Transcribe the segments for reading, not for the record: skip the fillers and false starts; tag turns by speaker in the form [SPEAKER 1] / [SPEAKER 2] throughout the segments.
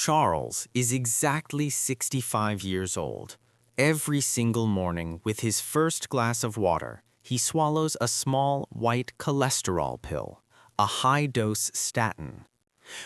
[SPEAKER 1] Charles is exactly 65 years old. Every single morning, with his first glass of water, he swallows a small white cholesterol pill, a high-dose statin.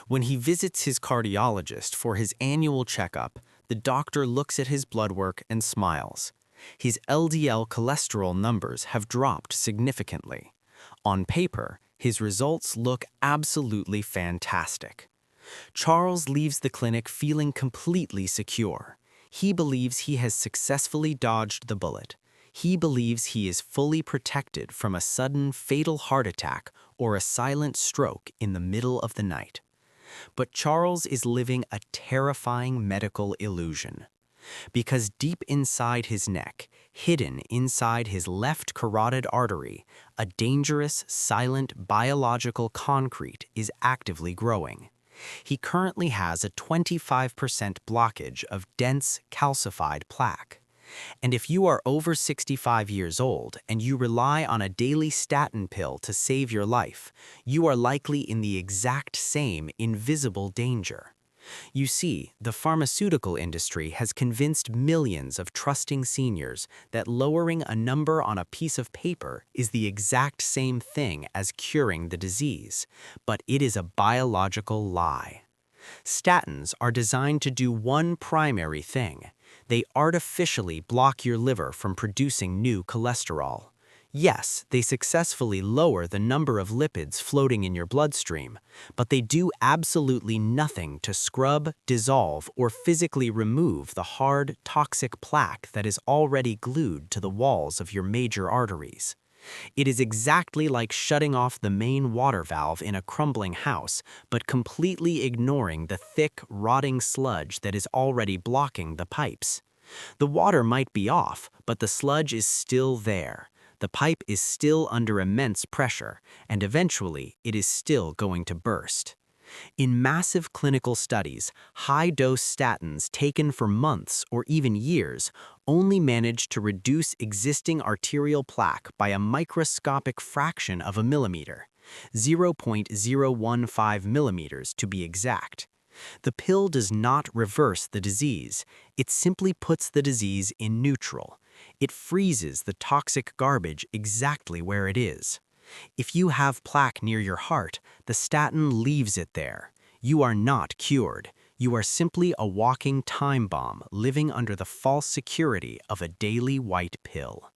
[SPEAKER 1] When he visits his cardiologist for his annual checkup, the doctor looks at his blood work and smiles. His LDL cholesterol numbers have dropped significantly. On paper, his results look absolutely fantastic. Charles leaves the clinic feeling completely secure. He believes he has successfully dodged the bullet. He believes he is fully protected from a sudden fatal heart attack or a silent stroke in the middle of the night. But Charles is living a terrifying medical illusion. Because deep inside his neck, hidden inside his left carotid artery, a dangerous, silent biological concrete is actively growing. He currently has a 25% blockage of dense calcified plaque. And if you are over 65 years old and you rely on a daily statin pill to save your life, you are likely in the exact same invisible danger. You see, the pharmaceutical industry has convinced millions of trusting seniors that lowering a number on a piece of paper is the exact same thing as curing the disease, but it is a biological lie. Statins are designed to do one primary thing. They artificially block your liver from producing new cholesterol. Yes, they successfully lower the number of lipids floating in your bloodstream, but they do absolutely nothing to scrub, dissolve, or physically remove the hard, toxic plaque that is already glued to the walls of your major arteries. It is exactly like shutting off the main water valve in a crumbling house, but completely ignoring the thick, rotting sludge that is already blocking the pipes. The water might be off, but the sludge is still there. The pipe is still under immense pressure, and eventually it is still going to burst. In massive clinical studies, high-dose statins taken for months or even years only manage to reduce existing arterial plaque by a microscopic fraction of a millimeter, 0.015 millimeters to be exact. The pill does not reverse the disease, it simply puts the disease in neutral. It freezes the toxic garbage exactly where it is. If you have plaque near your heart, the statin leaves it there. You are not cured. You are simply a walking time bomb living under the false security of a daily white pill.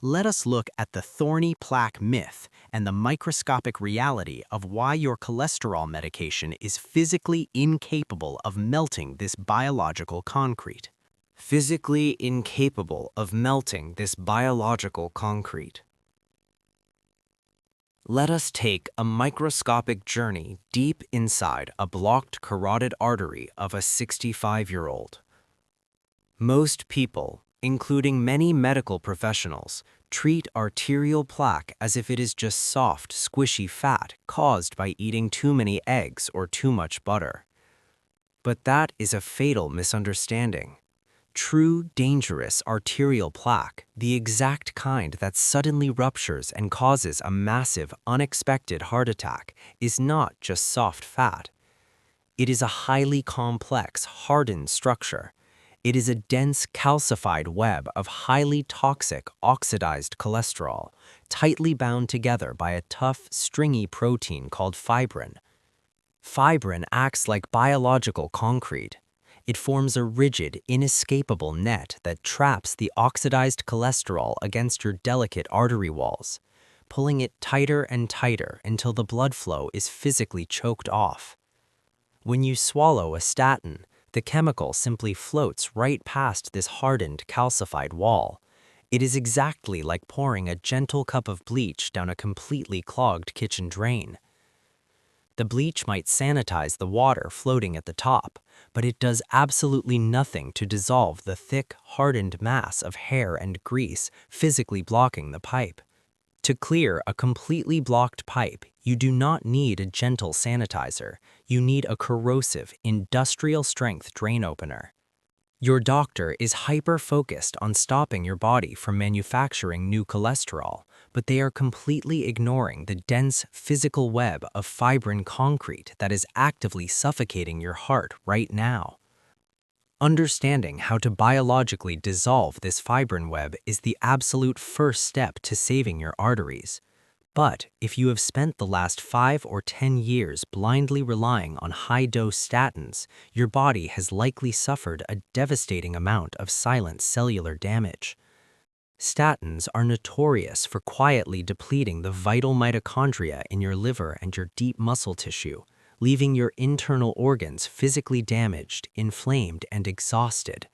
[SPEAKER 1] Let us look at the Thorney Plaque myth and the microscopic reality of why your cholesterol medication is physically incapable of melting this biological concrete. Physically incapable of melting this biological concrete. Let us take a microscopic journey deep inside a blocked carotid artery of a 65-year-old. Most people, including many medical professionals, treat arterial plaque as if it is just soft, squishy fat caused by eating too many eggs or too much butter. But that is a fatal misunderstanding. True, dangerous arterial plaque, the exact kind that suddenly ruptures and causes a massive, unexpected heart attack, is not just soft fat. It is a highly complex, hardened structure. It is a dense, calcified web of highly toxic, oxidized cholesterol, tightly bound together by a tough, stringy protein called fibrin. Fibrin acts like biological concrete. It forms a rigid, inescapable net that traps the oxidized cholesterol against your delicate artery walls, pulling it tighter and tighter until the blood flow is physically choked off. When you swallow a statin, the chemical simply floats right past this hardened, calcified wall. It is exactly like pouring a gentle cup of bleach down a completely clogged kitchen drain. The bleach might sanitize the water floating at the top, but it does absolutely nothing to dissolve the thick, hardened mass of hair and grease physically blocking the pipe. To clear a completely blocked pipe, you do not need a gentle sanitizer. You need a corrosive, industrial-strength drain opener.
[SPEAKER 2] Your doctor is hyper-focused on stopping your body from manufacturing new cholesterol, but they are completely ignoring the dense physical web of fibrin concrete that is actively suffocating your heart right now. Understanding how to biologically dissolve this fibrin web is the absolute first step to saving your arteries. But if you have spent the last 5 or 10 years blindly relying on high-dose statins, your body has likely suffered a devastating amount of silent cellular damage. Statins are notorious for quietly depleting the vital mitochondria in your liver and your deep muscle tissue, leaving your internal organs physically damaged, inflamed, and exhausted.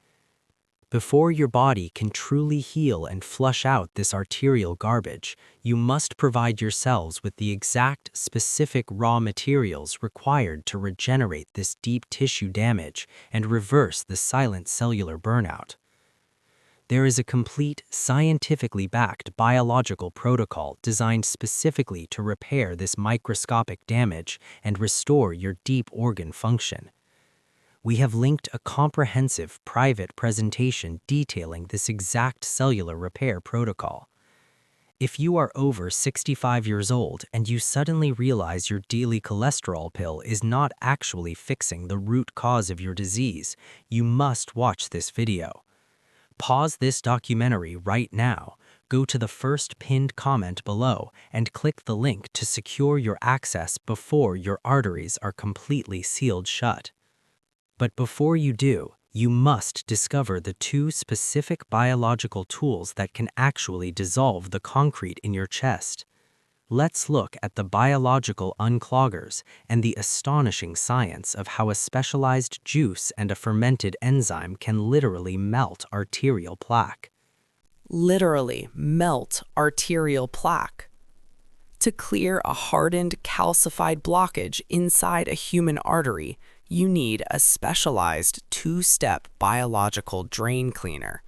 [SPEAKER 2] Before your body can truly heal and flush out this arterial garbage, you must provide your cells with the exact, specific raw materials required to regenerate this deep tissue damage and reverse the silent cellular burnout. There is a complete, scientifically backed biological protocol designed specifically to repair this microscopic damage and restore your deep organ function. We have linked a comprehensive private presentation detailing this exact cellular repair protocol. If you are over 65 years old and you suddenly realize your daily cholesterol pill is not actually fixing the root cause of your disease, you must watch this video. Pause this documentary right now, go to the first pinned comment below, and click the link to secure your access before your arteries are completely sealed shut. But before you do, you must discover the 2 specific biological tools that can actually dissolve the concrete in your chest. Let's look at the biological uncloggers and the astonishing science of how a specialized juice and a fermented enzyme can literally melt arterial plaque.
[SPEAKER 3] Literally melt arterial plaque. To clear a hardened, calcified blockage inside a human artery, you need a specialized 2-step biological drain cleaner.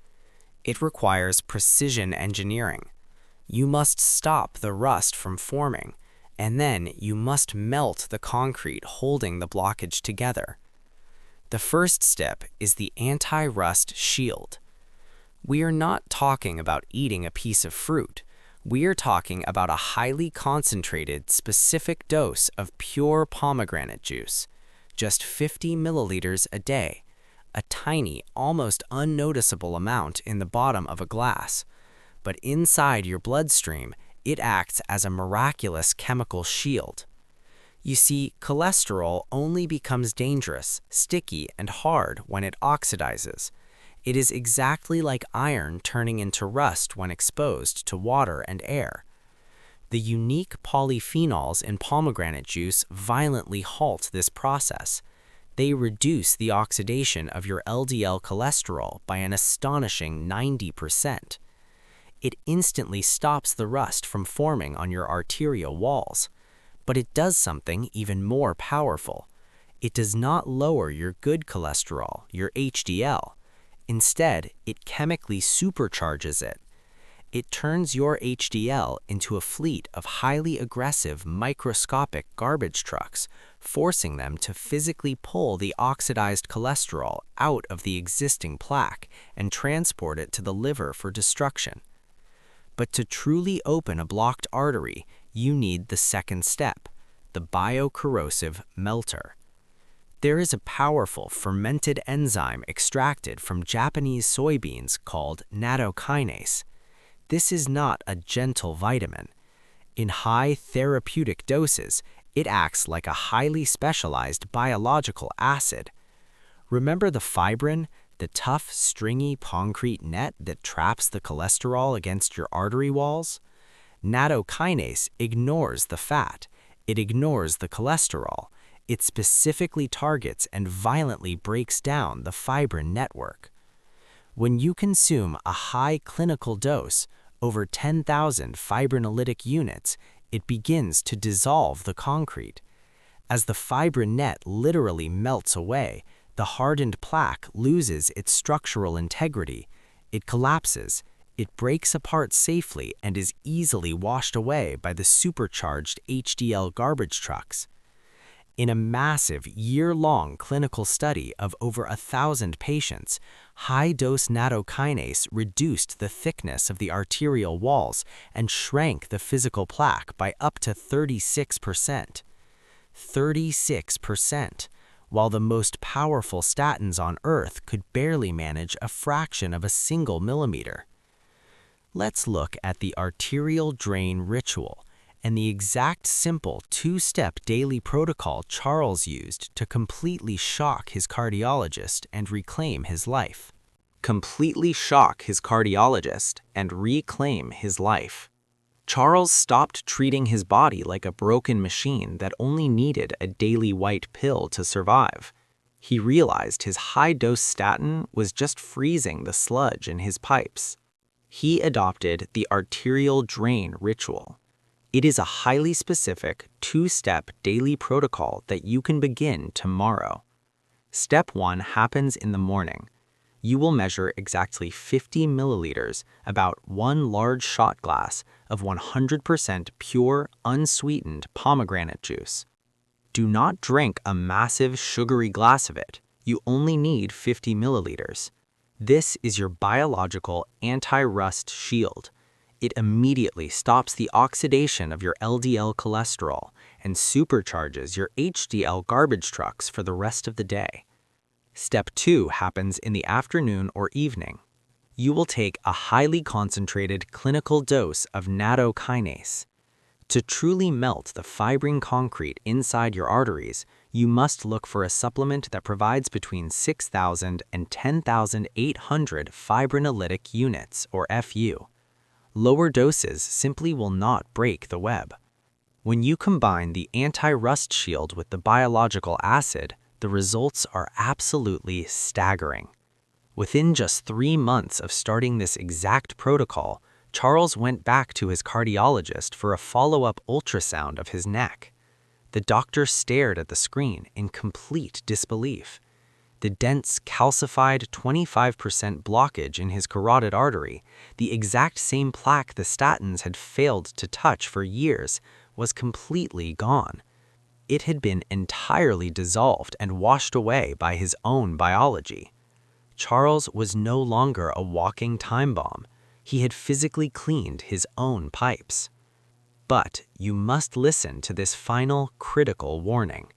[SPEAKER 3] It requires precision engineering. You must stop the rust from forming, and then you must melt the concrete holding the blockage together. The first step is the anti-rust shield. We are not talking about eating a piece of fruit. We are talking about a highly concentrated, specific dose of pure pomegranate juice. Just 50 milliliters a day, a tiny, almost unnoticeable amount in the bottom of a glass. But inside your bloodstream, it acts as a miraculous chemical shield. You see, cholesterol only becomes dangerous, sticky, and hard when it oxidizes. It is exactly like iron turning into rust when exposed to water and air. The unique polyphenols in pomegranate juice violently halt this process. They reduce the oxidation of your LDL cholesterol by an astonishing 90%. It instantly stops the rust from forming on your arterial walls. But it does something even more powerful. It does not lower your good cholesterol, your HDL. Instead, it chemically supercharges it. It turns your HDL into a fleet of highly aggressive microscopic garbage trucks, forcing them to physically pull the oxidized cholesterol out of the existing plaque and transport it to the liver for destruction. But to truly open a blocked artery, you need the second step, the biocorrosive melter. There is a powerful fermented enzyme extracted from Japanese soybeans called nattokinase. This is not a gentle vitamin. In high therapeutic doses, it acts like a highly specialized biological acid. Remember the fibrin, the tough, stringy concrete net that traps the cholesterol against your artery walls? Nattokinase ignores the fat. It ignores the cholesterol. It specifically targets and violently breaks down the fibrin network. When you consume a high clinical dose, over 10,000 fibrinolytic units, it begins to dissolve the concrete. As the fibrin net literally melts away, the hardened plaque loses its structural integrity. It collapses, it breaks apart safely and is easily washed away by the supercharged HDL garbage trucks.
[SPEAKER 2] In a massive year-long clinical study of over 1,000 patients, high-dose nattokinase reduced the thickness of the arterial walls and shrank the physical plaque by up to 36%. 36%, while the most powerful statins on Earth could barely manage a fraction of a single millimeter. Let's look at the Arterial Drain Ritual and the exact simple two-step daily protocol Charles used to completely shock his cardiologist and reclaim his life. Completely shock his cardiologist and reclaim his life. Charles stopped treating his body like a broken machine that only needed a daily white pill to survive. He realized his high-dose statin was just freezing the sludge in his pipes. He adopted the Arterial Drain Ritual. It is a highly specific, two-step daily protocol that you can begin tomorrow. Step 1 happens in the morning. You will measure exactly 50 milliliters, about one large shot glass, of 100% pure, unsweetened pomegranate juice. Do not drink a massive, sugary glass of it. You only need 50 milliliters. This is your biological anti-rust shield. It immediately stops the oxidation of your LDL cholesterol and supercharges your HDL garbage trucks for the rest of the day. Step 2 happens in the afternoon or evening. You will take a highly concentrated clinical dose of nattokinase. To truly melt the fibrin concrete inside your arteries, you must look for a supplement that provides between 6,000 and 10,800 fibrinolytic units, or FU. Lower doses simply will not break the web. When you combine the anti-rust shield with the biological acid, the results are absolutely staggering. Within just 3 months of starting this exact protocol, Charles went back to his cardiologist for a follow-up ultrasound of his neck. The doctor stared at the screen in complete disbelief. The dense, calcified 25% blockage in his carotid artery, the exact same plaque the statins had failed to touch for years, was completely gone. It had been entirely dissolved and washed away by his own biology. Charles was no longer a walking time bomb. He had physically cleaned his own pipes. But you must listen to this final critical warning.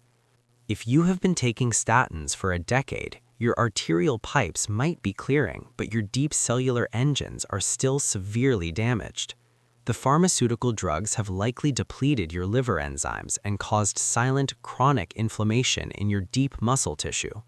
[SPEAKER 2] If you have been taking statins for a decade, your arterial pipes might be clearing, but your deep cellular engines are still severely damaged. The pharmaceutical drugs have likely depleted your liver enzymes and caused silent, chronic inflammation in your deep muscle tissue.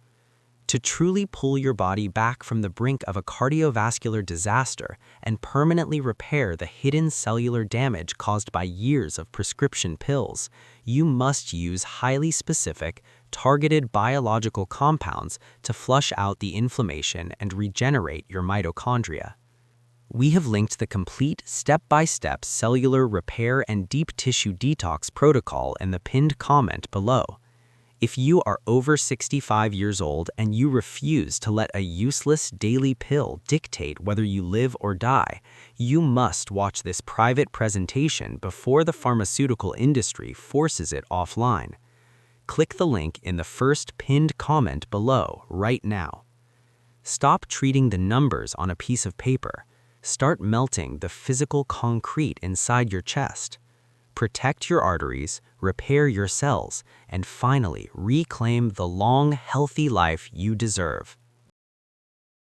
[SPEAKER 2] To truly pull your body back from the brink of a cardiovascular disaster and permanently repair the hidden cellular damage caused by years of prescription pills, you must use highly specific, targeted biological compounds to flush out the inflammation and regenerate your mitochondria. We have linked the complete step-by-step cellular repair and deep tissue detox protocol in the pinned comment below. If you are over 65 years old and you refuse to let a useless daily pill dictate whether you live or die, you must watch this private presentation before the pharmaceutical industry forces it offline. Click the link in the first pinned comment below right now. Stop treating the numbers on a piece of paper. Start melting the physical concrete inside your chest. Protect your arteries, repair your cells, and finally reclaim the long, healthy life you deserve.